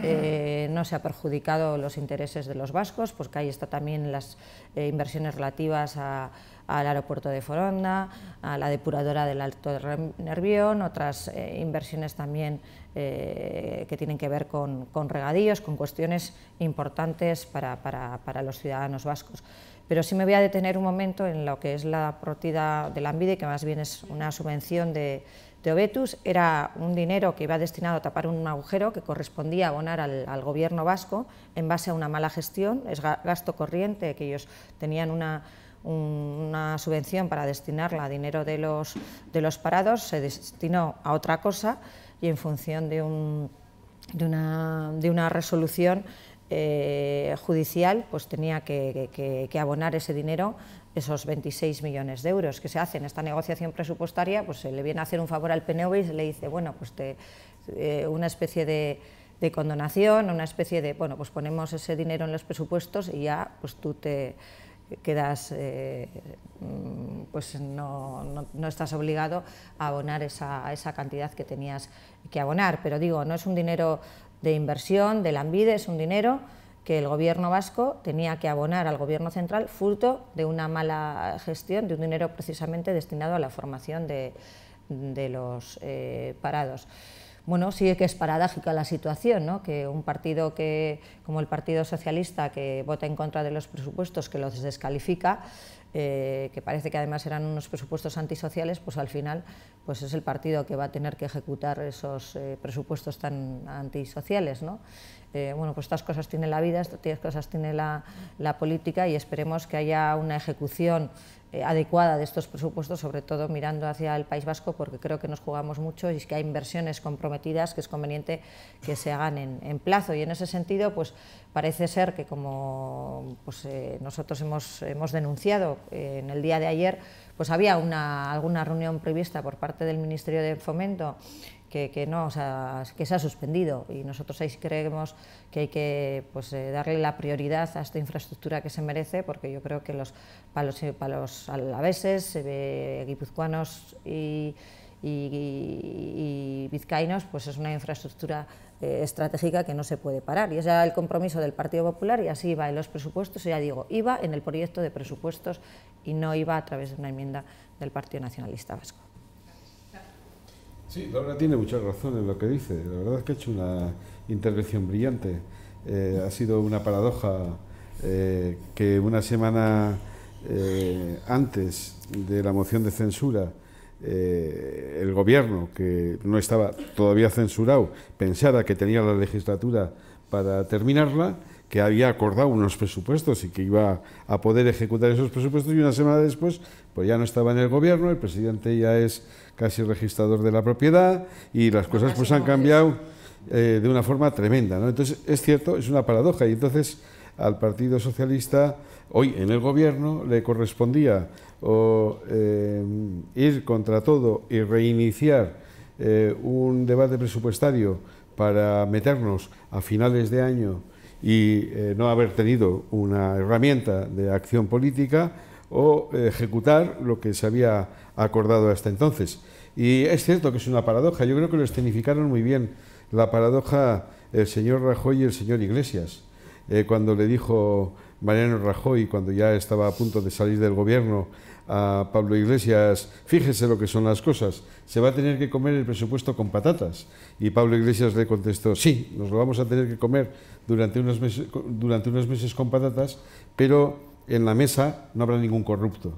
no se ha perjudicado los intereses de los vascos, porque ahí está también las inversiones relativas al aeropuerto de Foronda, a la depuradora del Alto Nervión, otras inversiones también que tienen que ver con regadíos, con cuestiones importantes para los ciudadanos vascos. Pero sí me voy a detener un momento en lo que es la partida de Lanbide, que más bien es una subvención de Hobetuz. Era un dinero que iba destinado a tapar un agujero que correspondía a abonar al gobierno vasco en base a una mala gestión, es gasto corriente, que ellos tenían una subvención para destinarla a dinero de los parados, se destinó a otra cosa y en función de una resolución judicial, pues tenía que abonar ese dinero, esos 26 millones de euros que se hace en esta negociación presupuestaria. Pues se le viene a hacer un favor al PNV y se le dice, bueno, pues una especie de condonación, una especie de, bueno, pues ponemos ese dinero en los presupuestos y ya pues tú te quedas, pues no estás obligado a abonar esa cantidad que tenías que abonar. Pero digo, no es un dinero de inversión de Lanbide, es un dinero que el gobierno vasco tenía que abonar al gobierno central fruto de una mala gestión, de un dinero precisamente destinado a la formación de los parados. Bueno, sí que es paradójica la situación, ¿no? Que un partido como el Partido Socialista, que vota en contra de los presupuestos, que los descalifica, que parece que además eran unos presupuestos antisociales, pues al final pues es el partido que va a tener que ejecutar esos presupuestos tan antisociales, ¿no? Bueno, pues estas cosas tiene la vida, estas cosas tiene la política, y esperemos que haya una ejecución adecuada de estos presupuestos, sobre todo mirando hacia el País Vasco, porque creo que nos jugamos mucho y es que hay inversiones comprometidas que es conveniente que se hagan en plazo. Y en ese sentido, pues parece ser que, como pues, nosotros hemos denunciado en el día de ayer, pues había alguna reunión prevista por parte del Ministerio de Fomento que se ha suspendido, y nosotros ahí creemos que hay que pues, darle la prioridad a esta infraestructura que se merece, porque yo creo que para los alaveses, guipuzcoanos y vizcaínos, pues es una infraestructura estratégica que no se puede parar, y ese era el compromiso del Partido Popular, y así iba en los presupuestos. Y ya digo, iba en el proyecto de presupuestos y no iba a través de una enmienda del Partido Nacionalista Vasco.
Sí, Laura tiene mucha razón en lo que dice. La verdad es que ha hecho una intervención brillante. Ha sido una paradoja que una semana antes de la moción de censura el gobierno, que no estaba todavía censurado, pensara que tenía la legislatura para terminarla, que había acordado unos presupuestos y que iba a poder ejecutar esos presupuestos, y una semana después pues ya no estaba en el gobierno, el presidente ya es casi registrador de la propiedad y las cosas pues han cambiado de una forma tremenda, ¿no? Entonces es cierto, es una paradoja, y entonces al Partido Socialista hoy en el gobierno le correspondía ir contra todo y reiniciar un debate presupuestario para meternos a finales de año y no haber tenido una herramienta de acción política, o ejecutar lo que se había acordado hasta entonces. Y es cierto que es una paradoja. Yo creo que lo escenificaron muy bien la paradoja el señor Rajoy y el señor Iglesias, cuando le dijo Mariano Rajoy, cuando ya estaba a punto de salir del gobierno, a Pablo Iglesias: fíjese lo que son las cosas, se va a tener que comer el presupuesto con patatas. Y Pablo Iglesias le contestó: sí, nos lo vamos a tener que comer durante unos meses con patatas, pero en la mesa no habrá ningún corrupto.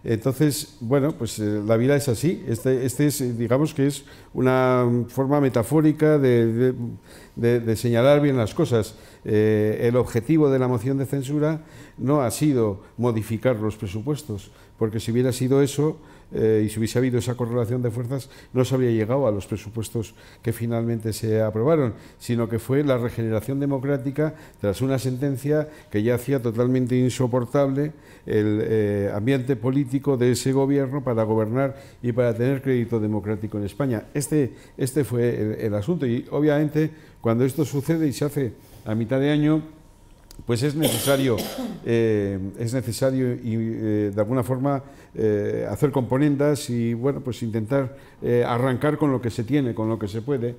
Entonces, bueno, pues la vida es así. Este es, digamos que es una forma metafórica de señalar bien las cosas.
el objetivo de la moción de censura no ha sido modificar los presupuestos, porque si hubiera sido eso, y si hubiese habido esa correlación de fuerzas, no se habría llegado a los presupuestos que finalmente se aprobaron, sino que fue la regeneración democrática tras una sentencia que ya hacía totalmente insoportable el ambiente político de ese gobierno para gobernar y para tener crédito democrático en España. Este fue el asunto, y obviamente cuando esto sucede y se hace a mitad de año, pues es necesario y de alguna forma hacer componendas y bueno, pues intentar arrancar con lo que se tiene, con lo que se puede.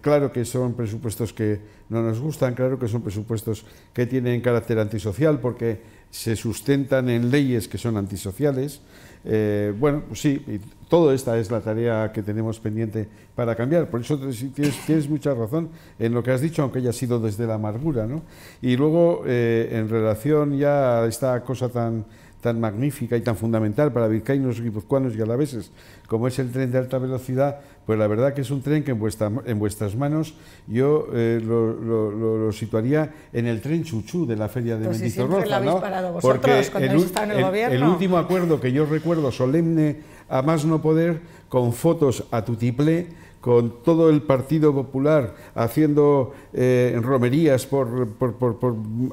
Claro que son presupuestos que no nos gustan, claro que son presupuestos que tienen carácter antisocial porque se sustentan en leyes que son antisociales. Bueno, pues sí, y toda esta es la tarea que tenemos pendiente para cambiar. Por eso tienes mucha razón en lo que has dicho, aunque haya sido desde la amargura, ¿no? Y luego, en relación ya a esta cosa tan magnífica y tan fundamental para vizcaínos, guipuzcoanos y alaveses, como es el tren de alta velocidad, pues la verdad que es un tren que en vuestras manos yo lo situaría en el tren chuchú de la feria de Mendizorroza, ¿no?
Porque
el último acuerdo que yo recuerdo solemne a más no poder, con fotos a tutiplé, con todo el Partido Popular haciendo romerías por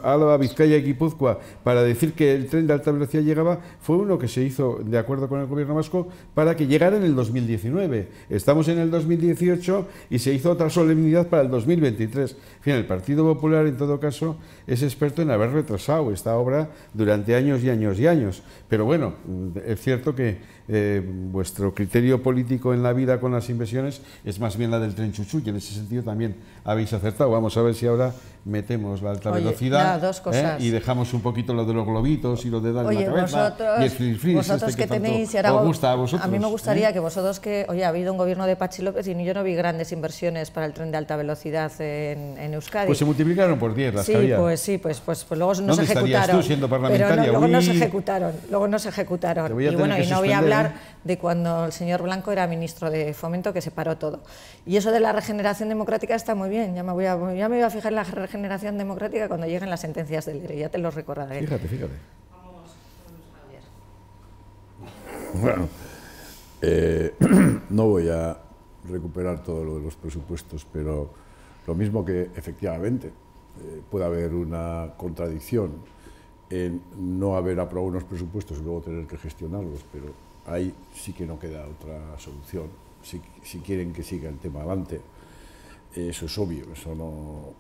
Álava, Vizcaya y Guipúzcoa para decir que el tren de alta velocidad llegaba, fue uno que se hizo de acuerdo con el gobierno vasco para que llegara en el 2019. Estamos en el 2018 y se hizo otra solemnidad para el 2023. En fin, el Partido Popular, en todo caso, es experto en haber retrasado esta obra durante años y años y años. Pero bueno, es cierto que vuestro criterio político en la vida con las inversiones es más bien la del tren chuchú, y en ese sentido también habéis acertado. Vamos a ver si ahora metemos la alta velocidad y dejamos un poquito lo de los globitos y lo de darle la cabeza y el free
vosotros que tenéis, y ahora os gusta a vosotros. A mí me gustaría que vosotros ha habido un gobierno de Patxi López y yo no vi grandes inversiones para el tren de alta velocidad en Euskadi.
Pues se multiplicaron por 10 las que había.
Pues luego no se ejecutaron. ¿Dónde estarías tú siendo parlamentaria? Pero luego no se ejecutaron. Y bueno, y no voy a hablar de cuando el señor Blanco era ministro de Fomento, que se paró todo. Y eso de la regeneración democrática está muy bien. Ya me voy a fijar en la regeneración democrática cuando lleguen las sentencias del ERE, ya te los recordaré.
Fíjate.
Vamos con Javier.
Bueno, no voy a recuperar todo lo de los presupuestos, pero lo mismo que efectivamente puede haber una contradicción en no haber aprobado unos presupuestos y luego tener que gestionarlos, pero ahí sí que no queda otra solución. Si quieren que siga el tema adelante, eso es obvio, eso no...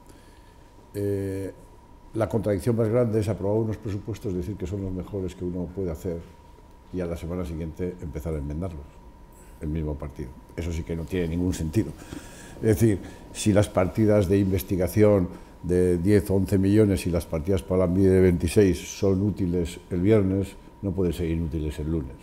la contradicción más grande es aprobar unos presupuestos, decir que son los mejores que uno puede hacer y a la semana siguiente empezar a enmendarlos, el mismo partido. Eso sí que no tiene ningún sentido. Es decir, si las partidas de investigación de 10 o 11 millones y las partidas para la ANVIDE de 26 son útiles el viernes, no pueden ser inútiles el lunes.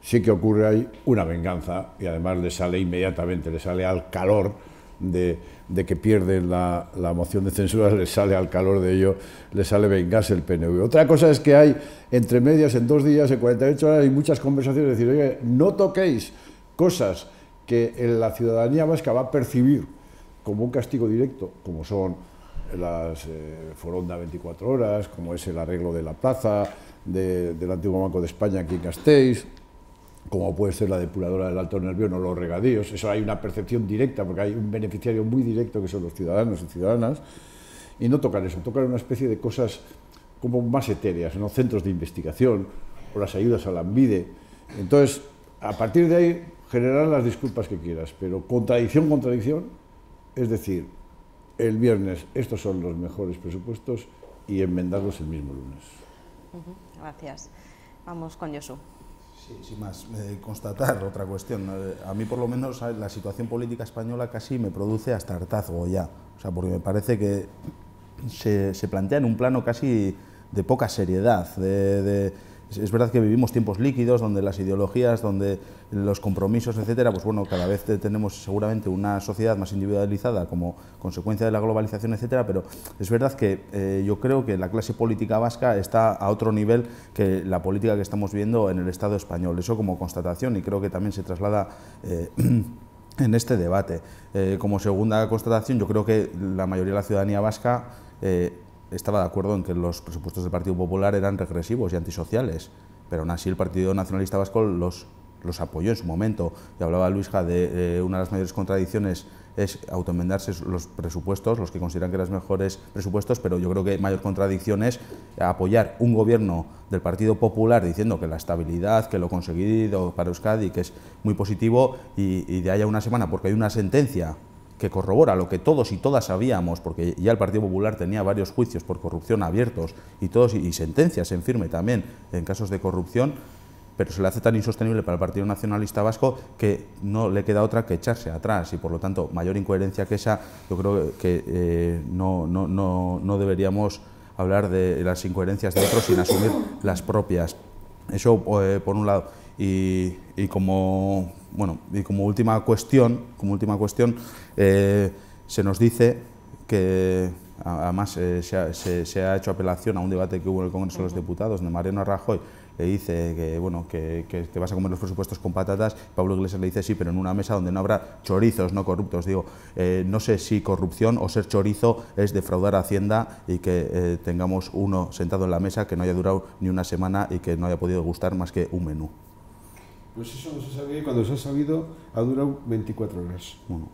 Sí que ocurre ahí una venganza y además le sale inmediatamente, le sale al calor de que pierden la moción de censura, le sale al calor de ello, le sale vengarse el PNV. Otra cosa es que hay entre medias, en 2 días, en 48 horas, hay muchas conversaciones, decir, oye, no toquéis cosas que la ciudadanía vasca va a percibir como un castigo directo, como son las Foronda 24 horas, como es el arreglo de la plaza del antiguo Banco de España aquí en Gasteiz, como puede ser la depuradora del Alto Nervión o los regadíos. Eso hay una percepción directa, porque hay un beneficiario muy directo que son los ciudadanos y ciudadanas, y no tocan eso, tocan una especie de cosas como más etéreas, ¿no? Centros de investigación o las ayudas a la ANVIDE. Entonces, a partir de ahí, generarán las disculpas que quieras, pero contradicción, es decir, el viernes estos son los mejores presupuestos y enmendarlos el mismo lunes.
Gracias. Vamos con Josu.
Sí, sin más, constatar otra cuestión. A mí, por lo menos, la situación política española casi me produce hasta hartazgo ya. O sea, porque me parece que se plantea en un plano casi de poca seriedad. Es verdad que vivimos tiempos líquidos, donde las ideologías, donde los compromisos, etcétera, pues bueno, cada vez tenemos seguramente una sociedad más individualizada como consecuencia de la globalización, etcétera, pero es verdad que yo creo que la clase política vasca está a otro nivel que la política que estamos viendo en el Estado español. Eso como constatación, y creo que también se traslada en este debate. Como segunda constatación, yo creo que la mayoría de la ciudadanía vasca estaba de acuerdo en que los presupuestos del Partido Popular eran regresivos y antisociales, pero aún así el Partido Nacionalista Vasco los apoyó en su momento. Y hablaba Luisja de una de las mayores contradicciones es autoenmendarse los presupuestos, los que consideran que eran los mejores presupuestos, pero yo creo que mayor contradicción es apoyar un gobierno del Partido Popular diciendo que la estabilidad, que lo conseguido para Euskadi, que es muy positivo, y de allá una semana, porque hay una sentencia que corrobora lo que todos y todas sabíamos, porque ya el Partido Popular tenía varios juicios por corrupción abiertos y sentencias en firme también en casos de corrupción, pero se le hace tan insostenible para el Partido Nacionalista Vasco que no le queda otra que echarse atrás, y por lo tanto mayor incoherencia que esa, yo creo que no deberíamos hablar de las incoherencias de otros sin asumir las propias. Eso por un lado. Y como última cuestión, se nos dice que además se ha hecho apelación a un debate que hubo en el Congreso de los Diputados, donde Mariano Rajoy le dice que vas a comer los presupuestos con patatas. Pablo Iglesias le dice sí, pero en una mesa donde no habrá chorizos, no corruptos. Digo, no sé si corrupción o ser chorizo es defraudar a Hacienda y que tengamos uno sentado en la mesa que no haya durado ni una semana y que no haya podido gustar más que un menú.
Pues eso no se sabía, y cuando se ha sabido ha durado 24 horas.
Bueno.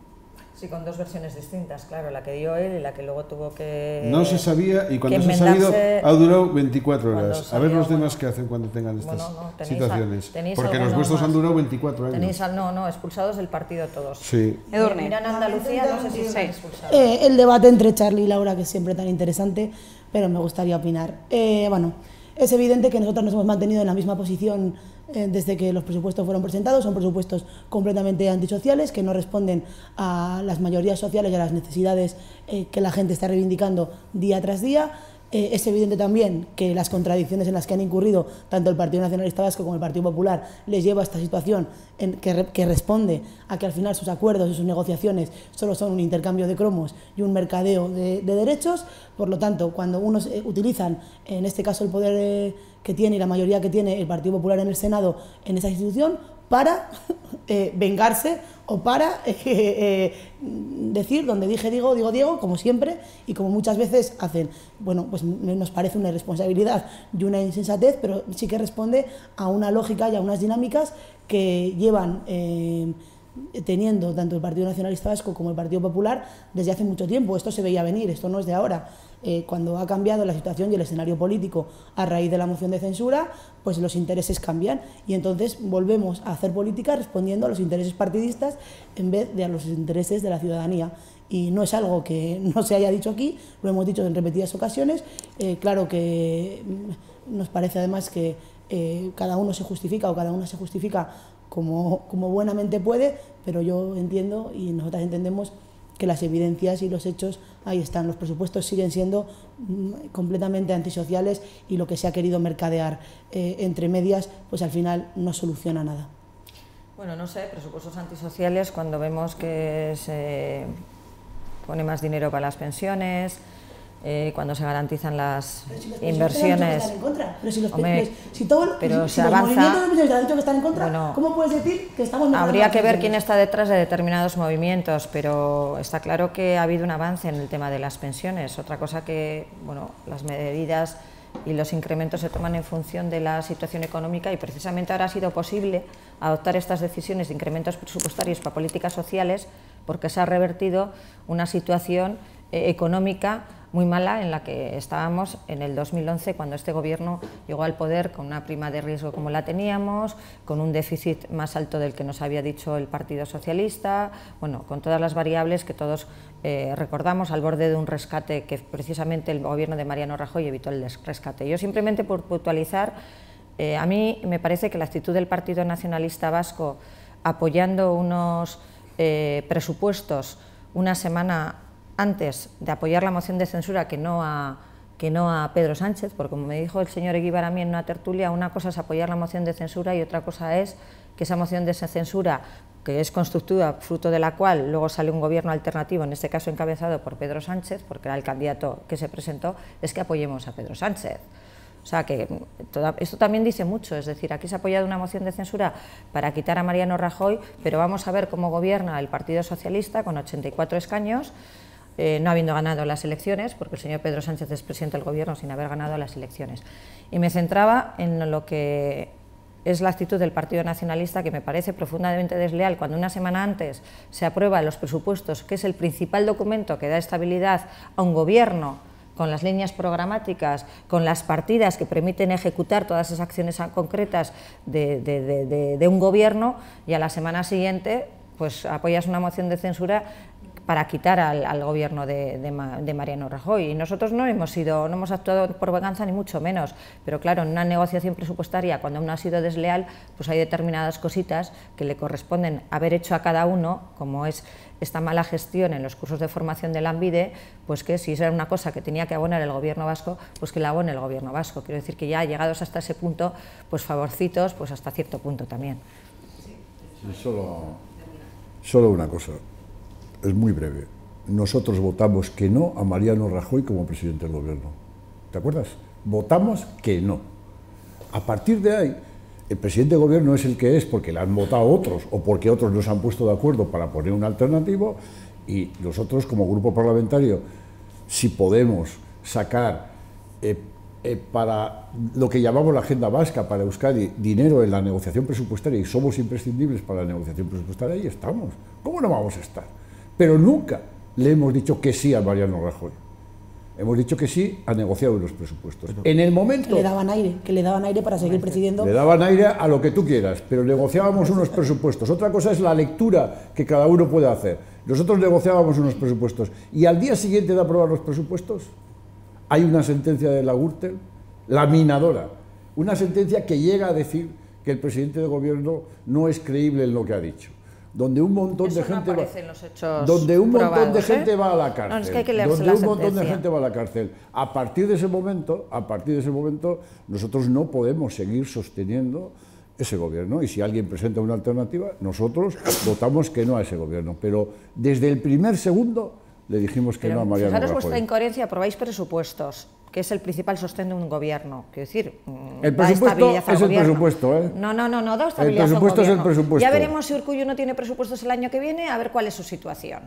Sí, con dos versiones distintas, claro, la que dio él y la que luego tuvo que...
No se sabía, y cuando se ha sabido ha durado 24 horas. A ver los demás qué hacen cuando tengan estas situaciones. Porque los vuestros han durado 24 años.
Expulsados del partido todos.
Sí.
Edurne. Mira, en Andalucía no sé si se han expulsado.
El debate entre Charlie y Laura, que es siempre tan interesante, pero me gustaría opinar. Es evidente que nosotros nos hemos mantenido en la misma posición desde que los presupuestos fueron presentados. Son presupuestos completamente antisociales, que no responden a las mayorías sociales y a las necesidades que la gente está reivindicando día tras día. Es evidente también que las contradicciones en las que han incurrido tanto el Partido Nacionalista Vasco como el Partido Popular les lleva a esta situación que responde a que al final sus acuerdos y sus negociaciones solo son un intercambio de cromos y un mercadeo de derechos. Por lo tanto, cuando unos utilizan, en este caso el poder que tiene y la mayoría que tiene el Partido Popular en el Senado en esa institución, para vengarse o para decir donde dije digo Diego, como siempre y como muchas veces hacen. Bueno, pues nos parece una irresponsabilidad y una insensatez, pero sí que responde a una lógica y a unas dinámicas que llevan teniendo tanto el Partido Nacionalista Vasco como el Partido Popular desde hace mucho tiempo. Esto se veía venir, esto no es de ahora. Cuando ha cambiado la situación y el escenario político a raíz de la moción de censura, pues los intereses cambian y entonces volvemos a hacer política respondiendo a los intereses partidistas en vez de a los intereses de la ciudadanía. Y no es algo que no se haya dicho aquí, lo hemos dicho en repetidas ocasiones. Claro que nos parece además que cada uno se justifica o cada una se justifica como buenamente puede, pero yo entiendo y nosotras entendemos que las evidencias y los hechos ahí están. Los presupuestos siguen siendo completamente antisociales y lo que se ha querido mercadear entre medias, pues al final no soluciona nada.
Bueno, no sé, presupuestos antisociales cuando vemos que se pone más dinero para las pensiones, cuando se garantizan las inversiones.
Pero si el movimiento de pensiones ha dicho que están en contra, bueno, ¿cómo puedes decir que estamos mejorando?
Habría que ver quién está detrás de determinados movimientos, pero está claro que ha habido un avance en el tema de las pensiones. Otra cosa que, bueno, las medidas y los incrementos se toman en función de la situación económica, y precisamente ahora ha sido posible adoptar estas decisiones de incrementos presupuestarios para políticas sociales porque se ha revertido una situación económica muy mala en la que estábamos en el 2011, cuando este gobierno llegó al poder con una prima de riesgo como la teníamos, con un déficit más alto del que nos había dicho el Partido Socialista, bueno, con todas las variables que todos recordamos, al borde de un rescate que precisamente el gobierno de Mariano Rajoy evitó el rescate. Yo simplemente, por puntualizar, a mí me parece que la actitud del Partido Nacionalista Vasco apoyando unos presupuestos una semana antes de apoyar la moción de censura que no a Pedro Sánchez, porque como me dijo el señor Eguíbar a mí en una tertulia, una cosa es apoyar la moción de censura y otra cosa es que esa moción de censura, que es constructiva, fruto de la cual luego sale un gobierno alternativo, en este caso encabezado por Pedro Sánchez, porque era el candidato que se presentó, es que apoyemos a Pedro Sánchez. O sea que esto también dice mucho, es decir, aquí se ha apoyado una moción de censura para quitar a Mariano Rajoy, pero vamos a ver cómo gobierna el Partido Socialista con 84 escaños, no habiendo ganado las elecciones, porque el señor Pedro Sánchez es presidente del Gobierno sin haber ganado las elecciones. Y me centraba en lo que es la actitud del Partido Nacionalista, que me parece profundamente desleal cuando una semana antes se aprueban los presupuestos, que es el principal documento que da estabilidad a un Gobierno, con las líneas programáticas, con las partidas que permiten ejecutar todas esas acciones concretas de un Gobierno, y a la semana siguiente pues apoyas una moción de censura para quitar al Gobierno de Mariano Rajoy. Y nosotros no hemos actuado por venganza ni mucho menos, pero claro, en una negociación presupuestaria, cuando uno ha sido desleal, pues hay determinadas cositas que le corresponden haber hecho a cada uno, como es esta mala gestión en los cursos de formación de Lanbide, pues que si era una cosa que tenía que abonar el Gobierno vasco, pues que la abone el Gobierno vasco. Quiero decir que ya llegados hasta ese punto, pues favorcitos, pues hasta cierto punto también.
Sí, solo una cosa. Es muy breve. Nosotros votamos que no a Mariano Rajoy como presidente del Gobierno. ¿Te acuerdas? Votamos que no. A partir de ahí, el presidente del Gobierno es el que es porque le han votado otros o porque otros no se han puesto de acuerdo para poner un alternativo, y nosotros como grupo parlamentario, si podemos sacar para lo que llamamos la agenda vasca para Euskadi dinero en la negociación presupuestaria, y somos imprescindibles para la negociación presupuestaria, ahí estamos. ¿Cómo no vamos a estar? Pero nunca le hemos dicho que sí a Mariano Rajoy. Hemos dicho que sí a negociar unos presupuestos. En el momento...
Que le daban aire para seguir presidiendo.
Le daban aire a lo que tú quieras, pero negociábamos unos presupuestos. Otra cosa es la lectura que cada uno puede hacer. Nosotros negociábamos unos presupuestos y al día siguiente de aprobar los presupuestos hay una sentencia de la Gürtel laminadora. Una sentencia que llega a decir que el presidente del Gobierno no es creíble en lo que ha dicho. Donde un montón de gente va a la cárcel.
No, es que hay que leerse la sentencia.
Montón de gente va a la cárcel. A partir de ese momento, nosotros no podemos seguir sosteniendo ese Gobierno, y si alguien presenta una alternativa, nosotros votamos que no a ese Gobierno. Pero desde el primer segundo le dijimos que no a Mariano Rajoy.
Fijaros vuestra incoherencia, aprobáis presupuestos, que es el principal sostén de un Gobierno. Quiero decir,
el presupuesto es el presupuesto, ¿eh?
No, da estabilidad.
El presupuesto es el presupuesto.
Ya veremos si Urkullu no tiene presupuestos el año que viene, a ver cuál es su situación.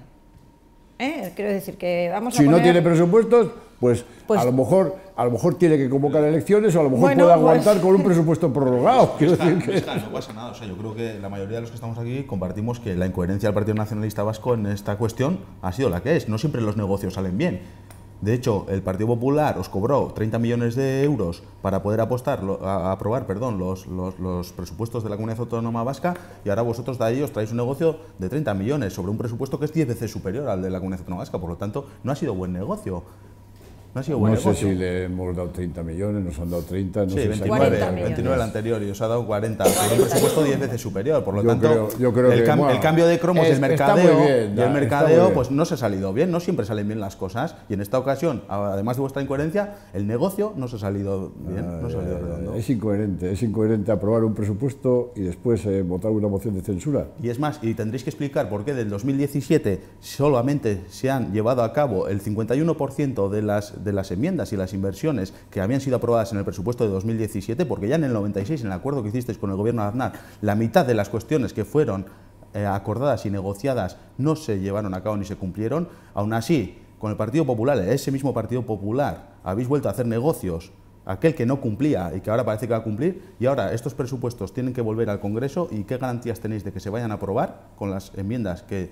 Quiero decir que vamos a
poner... no tiene presupuestos, pues a lo mejor tiene que convocar elecciones, o a lo mejor puede aguantar con un presupuesto prorrogado. Quiero decir que...
No pasa nada. O sea, yo creo que la mayoría de los que estamos aquí compartimos que la incoherencia del Partido Nacionalista Vasco en esta cuestión ha sido la que es. No siempre los negocios salen bien. De hecho, el Partido Popular os cobró 30 millones de euros para poder aprobar los presupuestos de la Comunidad Autónoma Vasca, y ahora vosotros de ahí os traéis un negocio de 30 millones sobre un presupuesto que es 10 veces superior al de la Comunidad Autónoma Vasca. Por lo tanto, no ha sido buen negocio. No sé
si le hemos dado 30 millones, nos han dado 30, no
sí,
sé
29 el anterior, y os ha dado 40, por un presupuesto 10 veces superior. Por lo tanto,
yo creo
el cambio de cromos del mercadeo, pues no se ha salido bien, no siempre salen bien las cosas, y en esta ocasión, además de vuestra incoherencia, el negocio no se ha salido bien, no se ha salido redondo.
Es incoherente aprobar un presupuesto y después votar una moción de censura.
Y es más, y tendréis que explicar por qué del 2017 solamente se han llevado a cabo el 51% de las enmiendas y las inversiones que habían sido aprobadas en el presupuesto de 2017, porque ya en el 96, en el acuerdo que hicisteis con el Gobierno de Aznar, la mitad de las cuestiones que fueron acordadas y negociadas no se llevaron a cabo ni se cumplieron. Aún así, con el Partido Popular, ese mismo Partido Popular, habéis vuelto a hacer negocios, aquel que no cumplía y que ahora parece que va a cumplir, y ahora estos presupuestos tienen que volver al Congreso. ¿Y qué garantías tenéis de que se vayan a aprobar con las enmiendas que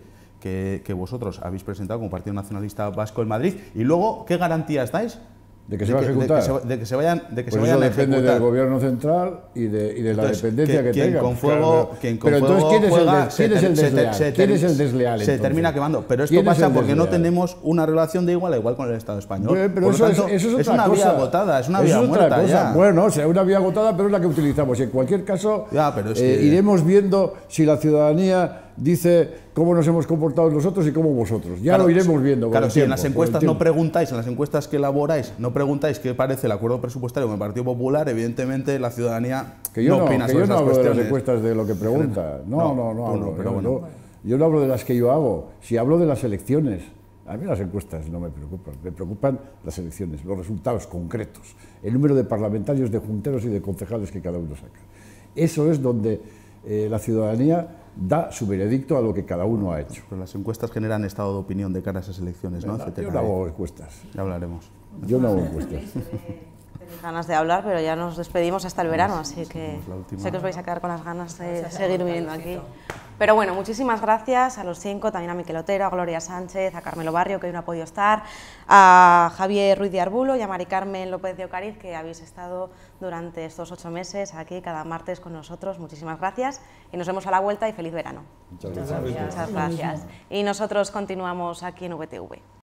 vosotros habéis presentado como Partido Nacionalista Vasco en Madrid? Y luego, ¿qué garantías dais
de que se va a ejecutar?
De que se vayan a ejecutar.
Eso depende del Gobierno central y de la dependencia que tenga.
Pero
entonces, ¿quién es el desleal? ¿Quién es el desleal?
Se termina quemando. Pero esto pasa porque no tenemos una relación de igual a igual con el Estado español.
Pero eso es una
vía agotada, es una vía muerta ya.
Bueno, será una vía agotada, pero es la que utilizamos. Y en cualquier caso, iremos viendo si la ciudadanía dice cómo nos hemos comportado nosotros y cómo vosotros. Ya lo iremos viendo.
Claro, si en las encuestas no preguntáis, en las encuestas que elaboráis, no preguntáis qué parece el acuerdo presupuestario con el Partido Popular, evidentemente la ciudadanía no opina sobre esas cuestiones. Yo no hablo de las encuestas
de lo que pregunta. No. Yo no hablo de las que yo hago. Si hablo de las elecciones, a mí las encuestas no me preocupan. Me preocupan las elecciones, los resultados concretos, el número de parlamentarios, de junteros y de concejales que cada uno saca. Eso es donde la ciudadanía da su veredicto a lo que cada uno ha hecho.
Pero las encuestas generan estado de opinión de cara a esas elecciones, ¿no?
Yo no hago encuestas.
Ya hablaremos.
Yo no hago encuestas.
Tenéis ganas de hablar, pero ya nos despedimos hasta el verano, así que sé que os vais a quedar con las ganas de seguir viniendo aquí. Pero bueno, muchísimas gracias a los 5, también a Miquel Otero, a Gloria Sánchez, a Carmelo Barrio, que hoy no ha podido estar, a Javier Ruiz de Arbulo y a Mari Carmen López de Ocariz, que habéis estado durante estos 8 meses aquí cada martes con nosotros. Muchísimas gracias y nos vemos a la vuelta y feliz verano.
Muchas gracias.
Muchas gracias. Y nosotros continuamos aquí en VTV.